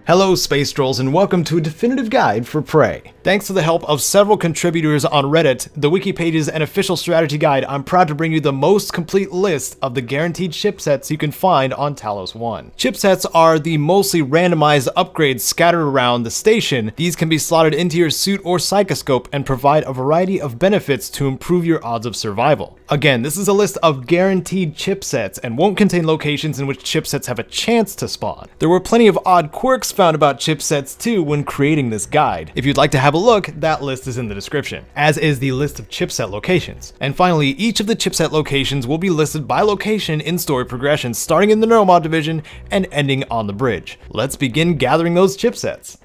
Hello Space Trolls and welcome to a definitive guide for Prey. Thanks to the help of several contributors on Reddit, the wiki pages and official strategy guide, I'm proud to bring you the most complete list of the guaranteed chipsets you can find on Talos I. Chipsets are the mostly randomized upgrades scattered around the station. These can be slotted into your suit or psychoscope and provide a variety of benefits to improve your odds of survival. Again, this is a list of guaranteed chipsets and won't contain locations in which chipsets have a chance to spawn. There were plenty of odd quirks found about chipsets too when creating this guide. If you'd like to have a look, that list is in the description, as is the list of chipset locations. And finally, each of the chipset locations will be listed by location in story progression, starting in the Neuromod Division and ending on the bridge. Let's begin gathering those chipsets.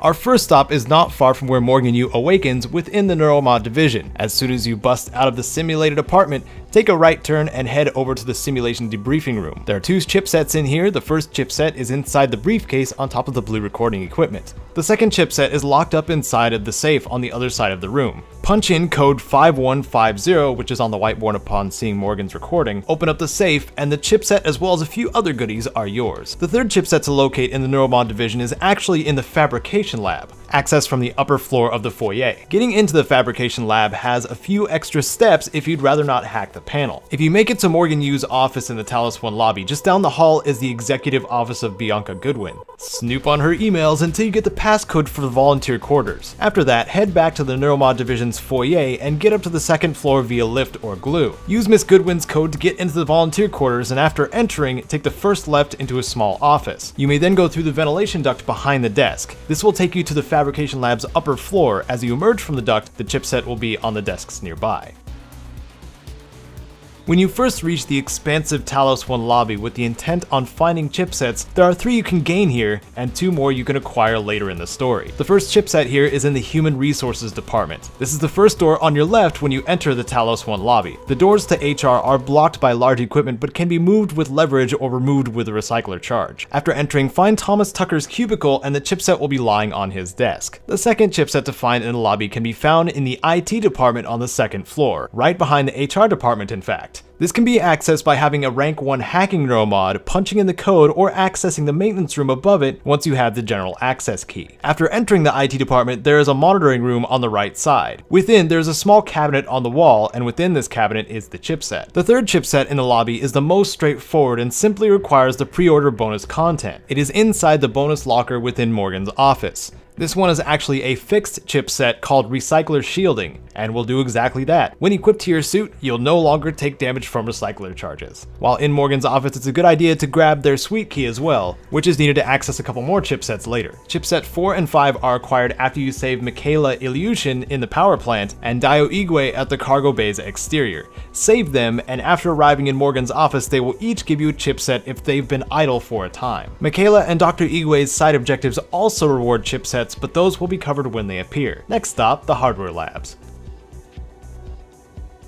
Our first stop is not far from where Morgan Yu awakens within the Neuromod Division. As soon as you bust out of the simulated apartment, take a right turn and head over to the simulation debriefing room. There are two chipsets in here. The first chipset is inside the briefcase on top of the blue recording equipment. The second chipset is locked up inside of the safe on the other side of the room. Punch in code 5150, which is on the whiteboard upon seeing Morgan's recording, open up the safe, and the chipset as well as a few other goodies are yours. The third chipset to locate in the Neuromod Division is actually in the Fabrication lab, accessed from the upper floor of the foyer. Getting into the Fabrication lab has a few extra steps if you'd rather not hack the panel. If you make it to Morgan Yu's office in the Talos I lobby, just down the hall is the executive office of Bianca Goodwin. Snoop on her emails until you get the passcode for the volunteer quarters. After that, head back to the Neuromod Division's foyer and get up to the second floor via lift or glue. Use Miss Goodwin's code to get into the volunteer quarters, and after entering, take the first left into a small office. You may then go through the ventilation duct behind the desk. This will take you to the Fabrication lab's upper floor. As you emerge from the duct, the chipset will be on the desks nearby. When you first reach the expansive Talos I lobby with the intent on finding chipsets, there are 3 you can gain here, and 2 more you can acquire later in the story. The first chipset here is in the Human Resources department. This is the first door on your left when you enter the Talos I lobby. The doors to HR are blocked by large equipment but can be moved with leverage or removed with a recycler charge. After entering, find Thomas Tucker's cubicle and the chipset will be lying on his desk. The second chipset to find in the lobby can be found in the IT department on the second floor, right behind the HR department in fact. This can be accessed by having a rank 1 hacking neuromod, punching in the code, or accessing the maintenance room above it once you have the general access key. After entering the IT department, there is a monitoring room on the right side. Within, there is a small cabinet on the wall, and within this cabinet is the chipset. The third chipset in the lobby is the most straightforward and simply requires the pre-order bonus content. It is inside the bonus locker within Morgan's office. This one is actually a fixed chipset called Recycler Shielding, and will do exactly that. When equipped to your suit, you'll no longer take damage from recycler charges. While in Morgan's office, it's a good idea to grab their suite key as well, which is needed to access a couple more chipsets later. Chipset 4 and 5 are acquired after you save Mikhaila Ilyushin in the power plant and Dayo Igwe at the cargo bay's exterior. Save them, and after arriving in Morgan's office, they will each give you a chipset if they've been idle for a time. Mikhaila and Dr. Igwe's side objectives also reward chipsets, but those will be covered when they appear. Next stop, the hardware labs.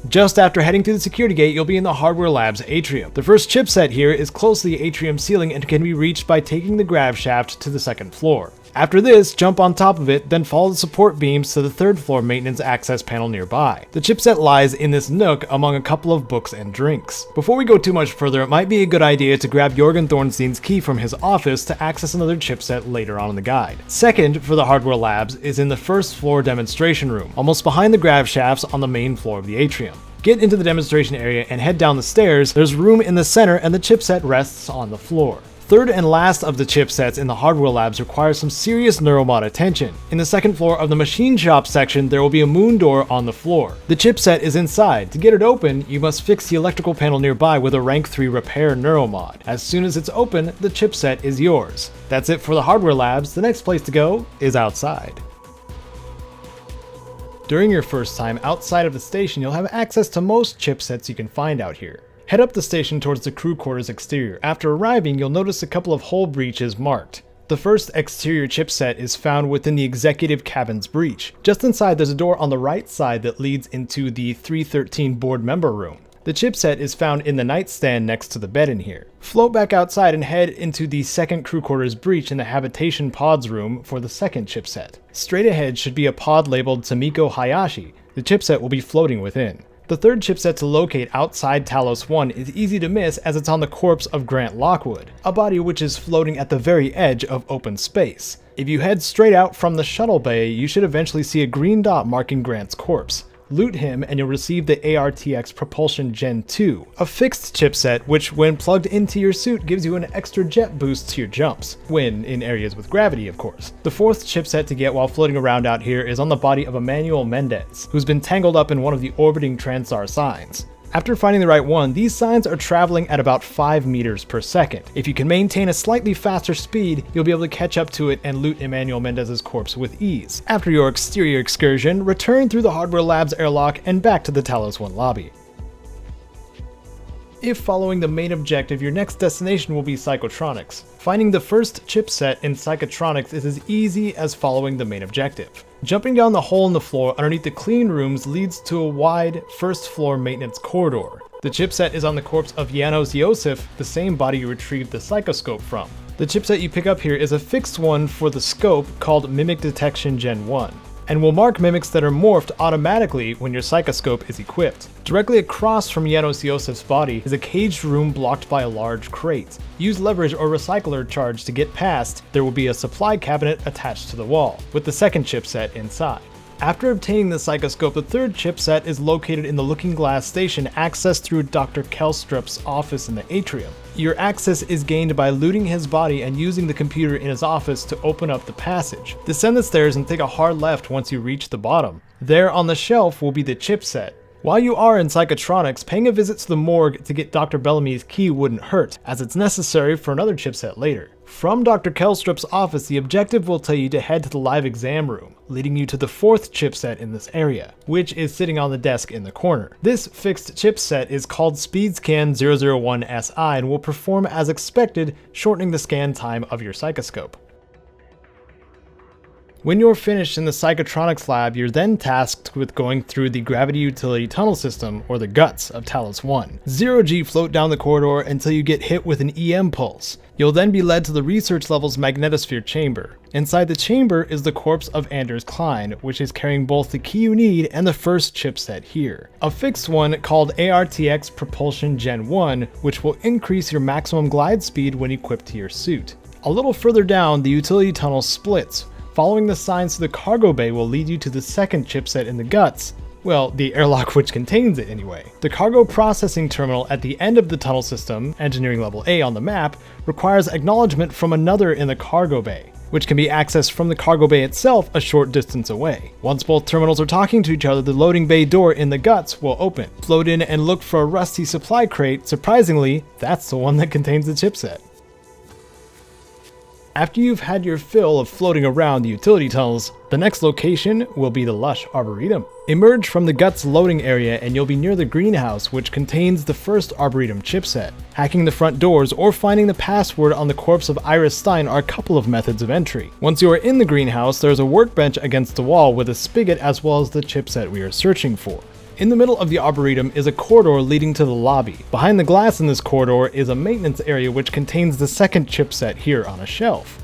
Just after heading through the security gate, you'll be in the hardware lab's atrium. The first chipset here is close to the atrium ceiling and can be reached by taking the grav shaft to the second floor. After this, jump on top of it, then follow the support beams to the third floor maintenance access panel nearby. The chipset lies in this nook among a couple of books and drinks. Before we go too much further, it might be a good idea to grab Jorgen Thornstein's key from his office to access another chipset later on in the guide. Second, for the hardware labs, is in the first floor demonstration room, almost behind the grav shafts on the main floor of the atrium. Get into the demonstration area and head down the stairs. There's room in the center and the chipset rests on the floor. Third and last of the chipsets in the hardware labs requires some serious neuromod attention. In the second floor of the machine shop section, there will be a moon door on the floor. The chipset is inside. To get it open, you must fix the electrical panel nearby with a rank 3 repair neuromod. As soon as it's open, the chipset is yours. That's it for the hardware labs. The next place to go is outside. During your first time outside of the station, you'll have access to most chipsets you can find out here. Head up the station towards the crew quarters exterior. After arriving, you'll notice a couple of hole breaches marked. The first exterior chipset is found within the executive cabin's breach. Just inside, there's a door on the right side that leads into the 313 board member room. The chipset is found in the nightstand next to the bed in here. Float back outside and head into the second crew quarters breach in the Habitation pods room for the second chipset. Straight ahead should be a pod labeled Tamiko Hayashi. The chipset will be floating within. The third chipset to locate outside Talos I is easy to miss as it's on the corpse of Grant Lockwood, a body which is floating at the very edge of open space. If you head straight out from the shuttle bay, you should eventually see a green dot marking Grant's corpse. Loot him and you'll receive the ARTX Propulsion Gen 2, a fixed chipset which when plugged into your suit gives you an extra jet boost to your jumps, when in areas with gravity of course. The fourth chipset to get while floating around out here is on the body of Emmanuel Mendez, who's been tangled up in one of the orbiting Transtar signs. After finding the right one, these signs are traveling at about 5 meters per second. If you can maintain a slightly faster speed, you'll be able to catch up to it and loot Emmanuel Mendez's corpse with ease. After your exterior excursion, return through the Hardware Labs airlock and back to the Talos I lobby. If following the main objective, your next destination will be Psychotronics. Finding the first chipset in Psychotronics is as easy as following the main objective. Jumping down the hole in the floor underneath the clean rooms leads to a wide first floor maintenance corridor. The chipset is on the corpse of Janos Yosef, the same body you retrieved the psychoscope from. The chipset you pick up here is a fixed one for the scope called Mimic Detection Gen 1. And will mark mimics that are morphed automatically when your psychoscope is equipped. Directly across from Janos Yosef's body is a caged room blocked by a large crate. Use leverage or recycler charge to get past. There will be a supply cabinet attached to the wall, with the second chipset inside. After obtaining the psychoscope, the third chipset is located in the Looking Glass station accessed through Dr. Kelstrup's office in the Atrium. Your access is gained by looting his body and using the computer in his office to open up the passage. Descend the stairs and take a hard left once you reach the bottom. There on the shelf will be the chipset. While you are in Psychotronics, paying a visit to the morgue to get Dr. Bellamy's key wouldn't hurt, as it's necessary for another chipset later. From Dr. Kelstrup's office, the objective will tell you to head to the live exam room, leading you to the fourth chipset in this area, which is sitting on the desk in the corner. This fixed chipset is called SpeedScan 001SI and will perform as expected, shortening the scan time of your psychoscope. When you're finished in the Psychotronics lab, you're then tasked with going through the Gravity Utility Tunnel System, or the guts, of Talos I. Zero-G float down the corridor until you get hit with an EM pulse. You'll then be led to the research level's magnetosphere chamber. Inside the chamber is the corpse of Anders Klein, which is carrying both the key you need and the first chipset here. A fixed one called ARTX Propulsion Gen 1, which will increase your maximum glide speed when equipped to your suit. A little further down, the utility tunnel splits. Following the signs to the cargo bay will lead you to the second chipset in the guts. Well, the airlock which contains it anyway. The cargo processing terminal at the end of the tunnel system, engineering level A on the map, requires acknowledgement from another in the cargo bay, which can be accessed from the cargo bay itself a short distance away. Once both terminals are talking to each other, the loading bay door in the guts will open. Float in and look for a rusty supply crate. Surprisingly, that's the one that contains the chipset. After you've had your fill of floating around the utility tunnels, the next location will be the lush Arboretum. Emerge from the guts loading area and you'll be near the greenhouse, which contains the first Arboretum chipset. Hacking the front doors or finding the password on the corpse of Iris Stein are a couple of methods of entry. Once you are in the greenhouse, there's a workbench against the wall with a spigot as well as the chipset we are searching for. In the middle of the Arboretum is a corridor leading to the lobby. Behind the glass in this corridor is a maintenance area which contains the second chipset here on a shelf.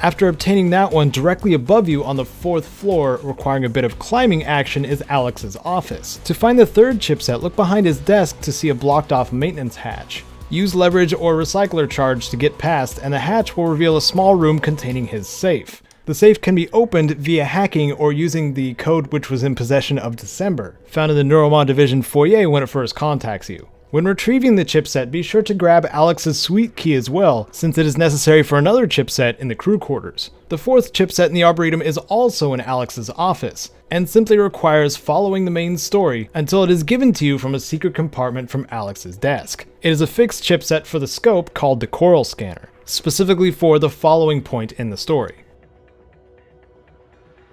After obtaining that one, directly above you on the fourth floor, requiring a bit of climbing action, is Alex's office. To find the third chipset, look behind his desk to see a blocked off maintenance hatch. Use leverage or recycler charge to get past, and the hatch will reveal a small room containing his safe. The safe can be opened via hacking or using the code which was in possession of December, found in the Neuromod Division foyer when it first contacts you. When retrieving the chipset, be sure to grab Alex's suite key as well, since it is necessary for another chipset in the crew quarters. The fourth chipset in the Arboretum is also in Alex's office, and simply requires following the main story until it is given to you from a secret compartment from Alex's desk. It is a fixed chipset for the scope called the Coral Scanner, specifically for the following point in the story.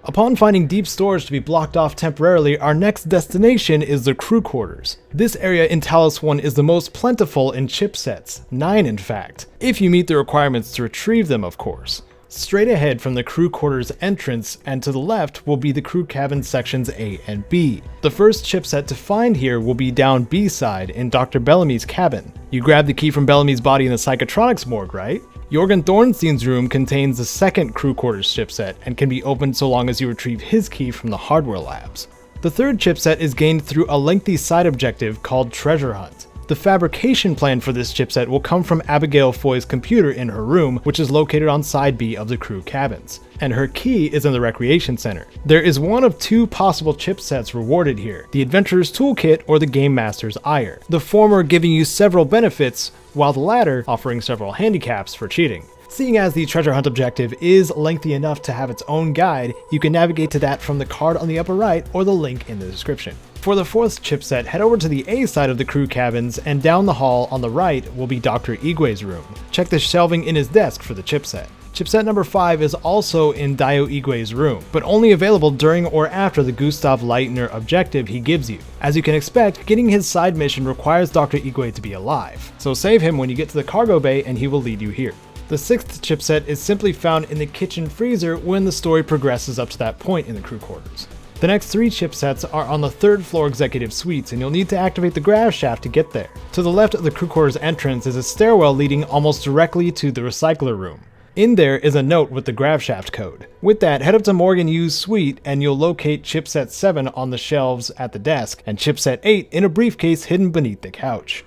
Upon finding deep storage to be blocked off temporarily, our next destination is the crew quarters. This area in Talos I is the most plentiful in chipsets, 9 in fact, if you meet the requirements to retrieve them of course. Straight ahead from the crew quarters entrance and to the left will be the crew cabin sections A and B. The first chipset to find here will be down B side in Dr. Bellamy's cabin. You grab the key from Bellamy's body in the Psychotronics morgue, right? Jorgen Thornstein's room contains the second crew quarters chipset and can be opened so long as you retrieve his key from the hardware labs. The third chipset is gained through a lengthy side objective called Treasure Hunt. The fabrication plan for this chipset will come from Abigail Foy's computer in her room, which is located on side B of the crew cabins, and her key is in the recreation center. There is one of two possible chipsets rewarded here, the Adventurer's Toolkit or the Game Master's Ire, the former giving you several benefits, while the latter offering several handicaps for cheating. Seeing as the treasure hunt objective is lengthy enough to have its own guide, you can navigate to that from the card on the upper right or the link in the description. For the fourth chipset, head over to the A side of the crew cabins, and down the hall on the right will be Dr. Igwe's room. Check the shelving in his desk for the chipset. Chipset number 5 is also in Dayo Igwe's room, but only available during or after the Gustav Leitner objective he gives you. As you can expect, getting his side mission requires Dr. Igwe to be alive, so save him when you get to the cargo bay and he will lead you here. The sixth chipset is simply found in the kitchen freezer when the story progresses up to that point in the crew quarters. The next 3 chipsets are on the 3rd floor executive suites, and you'll need to activate the grav shaft to get there. To the left of the crew quarters entrance is a stairwell leading almost directly to the recycler room. In there is a note with the grav shaft code. With that, head up to Morgan Yu's suite and you'll locate chipset 7 on the shelves at the desk, and chipset 8 in a briefcase hidden beneath the couch.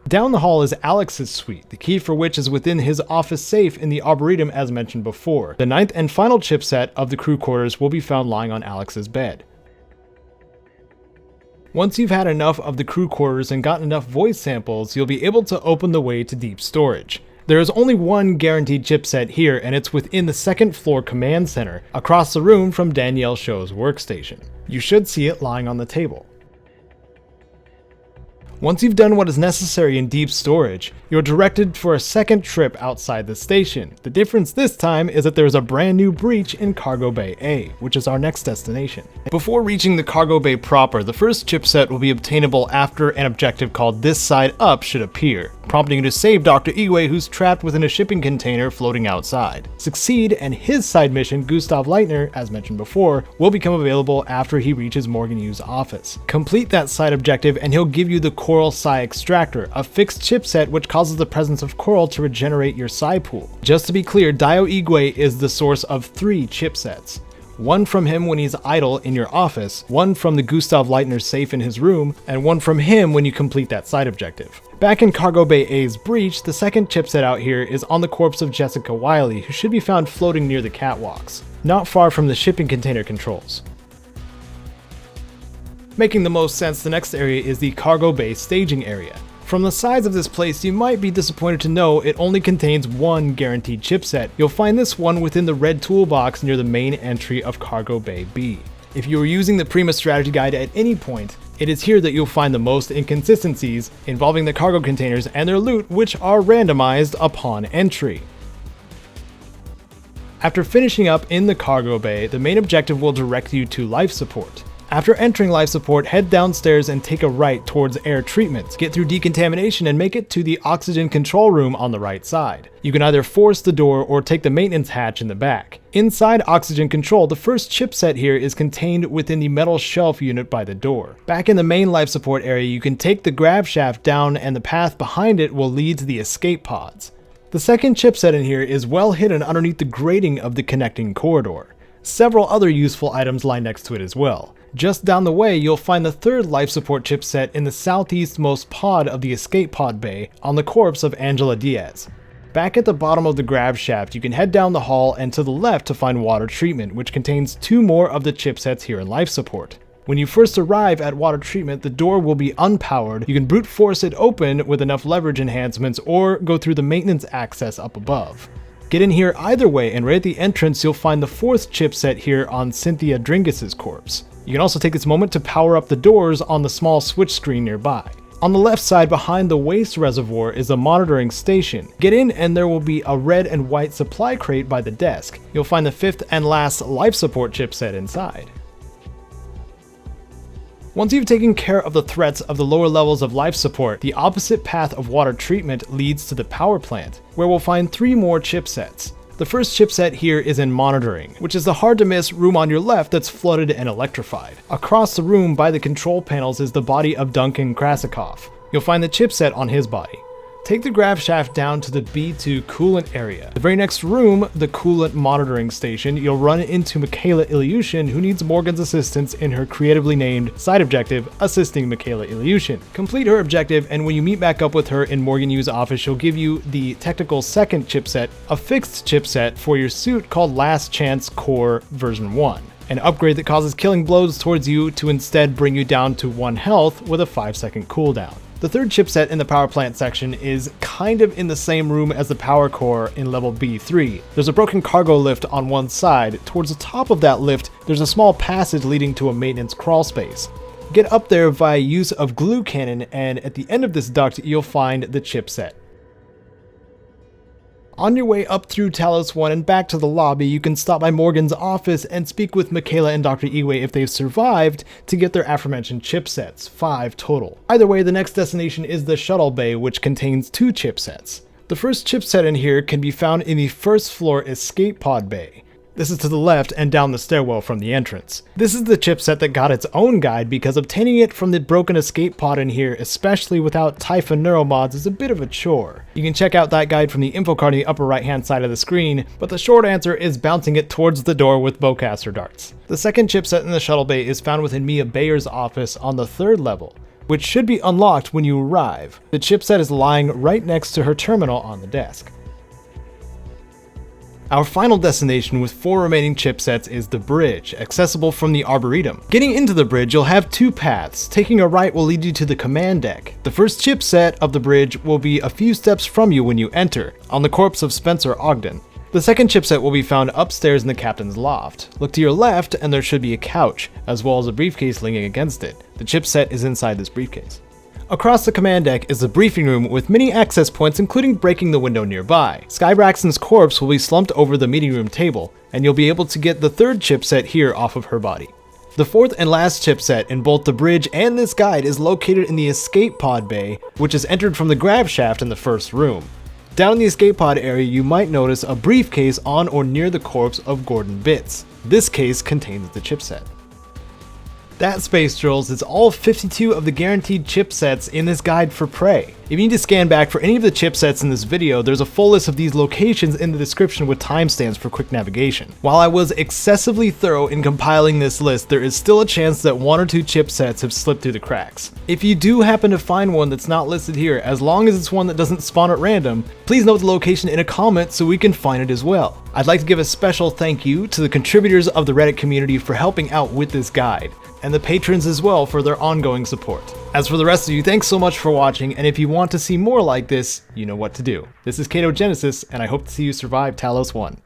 Down the hall is Alex's suite, the key for which is within his office safe in the Arboretum as mentioned before. The 9th and final chipset of the crew quarters will be found lying on Alex's bed. Once you've had enough of the crew quarters and gotten enough voice samples, you'll be able to open the way to deep storage. There is only one guaranteed chipset here, and it's within the 2nd floor command center, across the room from Danielle Show's workstation. You should see it lying on the table. Once you've done what is necessary in deep storage, you're directed for a second trip outside the station. The difference this time is that there is a brand new breach in Cargo Bay A, which is our next destination. Before reaching the Cargo Bay proper, the first chipset will be obtainable after an objective called This Side Up should appear, prompting you to save Dr. Igwe, who's trapped within a shipping container floating outside. Succeed, and his side mission, Gustav Leitner, as mentioned before, will become available after he reaches Morgan Yu's office. Complete that side objective and he'll give you the Coral Psi Extractor, a fixed chipset which causes the presence of coral to regenerate your Psi pool. Just to be clear, Dayo Igwe is the source of 3 chipsets. One from him when he's idle in your office, one from the Gustav Leitner safe in his room, and one from him when you complete that side objective. Back in Cargo Bay A's breach, the second chipset out here is on the corpse of Jessica Wiley, who should be found floating near the catwalks, not far from the shipping container controls. Making the most sense, the next area is the Cargo Bay staging area. From the size of this place, you might be disappointed to know it only contains one guaranteed chipset. You'll find this one within the red toolbox near the main entry of Cargo Bay B. If you are using the Prima strategy guide at any point, it is here that you'll find the most inconsistencies involving the cargo containers and their loot, which are randomized upon entry. After finishing up in the cargo bay, the main objective will direct you to life support. After entering life support, head downstairs and take a right towards air treatment. Get through decontamination and make it to the oxygen control room on the right side. You can either force the door or take the maintenance hatch in the back. Inside oxygen control, the first chipset here is contained within the metal shelf unit by the door. Back in the main life support area, you can take the grab shaft down and the path behind it will lead to the escape pods. The second chipset in here is well hidden underneath the grating of the connecting corridor. Several other useful items lie next to it as well. Just down the way, you'll find the third life support chipset in the southeastmost pod of the escape pod bay on the corpse of Angela Diaz. Back at the bottom of the grab shaft, you can head down the hall and to the left to find water treatment, which contains 2 more of the chipsets here in life support. When you first arrive at water treatment, the door will be unpowered. You can brute force it open with enough leverage enhancements or go through the maintenance access up above. Get in here either way, and right at the entrance you'll find the 4th chipset here on Cynthia Dringus' corpse. You can also take this moment to power up the doors on the small switch screen nearby. On the left side behind the waste reservoir is a monitoring station. Get in and there will be a red and white supply crate by the desk. You'll find the 5th and last life support chipset inside. Once you've taken care of the threats of the lower levels of life support, the opposite path of water treatment leads to the power plant, where we'll find 3 more chipsets. The first chipset here is in monitoring, which is the hard to miss room on your left that's flooded and electrified. Across the room by the control panels is the body of Duncan Krasikov. You'll find the chipset on his body. Take the grav shaft down to the B2 coolant area. The very next room, the coolant monitoring station, you'll run into Mikhaila Ilyushin, who needs Morgan's assistance in her creatively named side objective, assisting Mikhaila Ilyushin. Complete her objective, and when you meet back up with her in Morgan Yu's office, she'll give you the technical second chipset, a fixed chipset for your suit called Last Chance Core version 1. An upgrade that causes killing blows towards you to instead bring you down to 1 health with a 5-second cooldown. The third chipset in the power plant section is kind of in the same room as the power core in level B3. There's a broken cargo lift on one side. Towards the top of that lift, there's a small passage leading to a maintenance crawl space. Get up there via use of glue cannon, and at the end of this duct, you'll find the chipset. On your way up through Talos I and back to the lobby, you can stop by Morgan's office and speak with Mikhaila and Dr. Igwe if they've survived to get their aforementioned chipsets, 5 total. Either way, the next destination is the shuttle bay, which contains 2 chipsets. The first chipset in here can be found in the first floor escape pod bay. This is to the left and down the stairwell from the entrance. This is the chipset that got its own guide because obtaining it from the broken escape pod in here, especially without Typhon neuromods, is a bit of a chore. You can check out that guide from the info card in the upper right hand side of the screen, but the short answer is bouncing it towards the door with bowcaster darts. The second chipset in the shuttle bay is found within Mia Bayer's office on the 3rd level, which should be unlocked when you arrive. The chipset is lying right next to her terminal on the desk. Our final destination with 4 remaining chipsets is the bridge, accessible from the Arboretum. Getting into the bridge, you'll have 2 paths. Taking a right will lead you to the command deck. The first chipset of the bridge will be a few steps from you when you enter, on the corpse of Spencer Ogden. The second chipset will be found upstairs in the captain's loft. Look to your left and there should be a couch, as well as a briefcase leaning against it. The chipset is inside this briefcase. Across the command deck is the briefing room with many access points, including breaking the window nearby. Sky Braxton's corpse will be slumped over the meeting room table, and you'll be able to get the 3rd chipset here off of her body. The 4th and last chipset in both the bridge and this guide is located in the escape pod bay, which is entered from the grab shaft in the first room. Down in the escape pod area, you might notice a briefcase on or near the corpse of Gordon Bitts. This case contains the chipset. That, Space Trolls, is all 52 of the guaranteed chipsets in this guide for Prey. If you need to scan back for any of the chipsets in this video, there's a full list of these locations in the description with timestamps for quick navigation. While I was excessively thorough in compiling this list, there is still a chance that 1 or 2 chipsets have slipped through the cracks. If you do happen to find one that's not listed here, as long as it's one that doesn't spawn at random, please note the location in a comment so we can find it as well. I'd like to give a special thank you to the contributors of the Reddit community for helping out with this guide, and the patrons as well for their ongoing support. As for the rest of you, thanks so much for watching, and if you want to see more like this, you know what to do. This is Caedo Genesis, and I hope to see you survive Talos I.